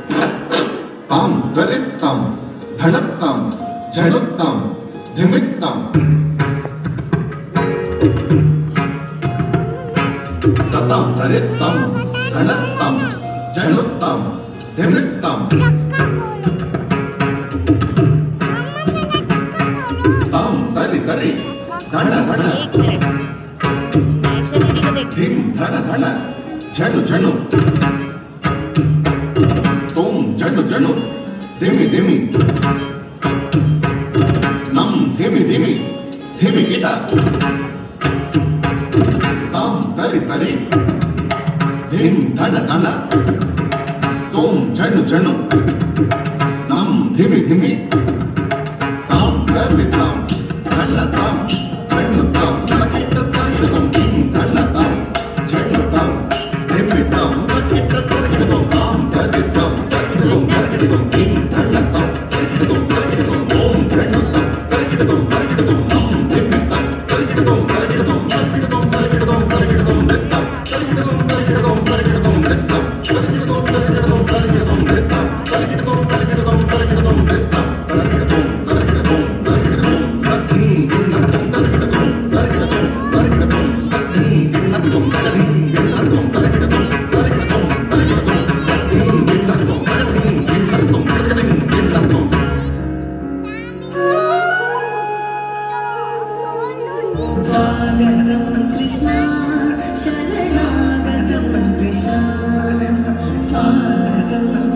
तां तरित्तां धडत्तां झडुत्तां धिमित्तां ततां तरित्तां धडत्तां झडुत्तां धिमित्तां तां तरि तरि धड धड धिम धड धड झडु झडु तुम झडु झडु धिमि धिमि नम धिमि धिमि धिमि गिट तां तरि तरि धिम धड धड तुम झडु झडु नम धिमि धिमि तां तरि तां धड तां झडु तां लकिट तरिडुं धिम धड तां झडु तां धिमि तां लकिट तरिडुं तां तरि तां तरिडुं तरिडुं धिम धड तां तरिडुं तरिडुं ओम झडु तां तरिडुं तरिडुं नम धिमि तां तरिडुं तरिडुं तरिडुं तरिडुं तरिडुं नित्तां तरिडुं तरिडुं तरिडुं नित्तां तरिडुं तरिडुं तरिडुं नित्तां तरिडुं तरिडुं तरिडुं नित्तां तरिडुं तरिडुं तरिडुं तत्थिं गिन्नतं तरिडुं तरिडुं तरिडुं तत्थिं गिन्नतं तरिडुं गिन्नतं तरिडुं तरिडुं तरिडुं तत्थिं गिन्नतं तरिडुं गिन्नतं तरिडुं गिन्नतं स्वागतं कृष्ण शरणागतं कृष्ण स्वागतं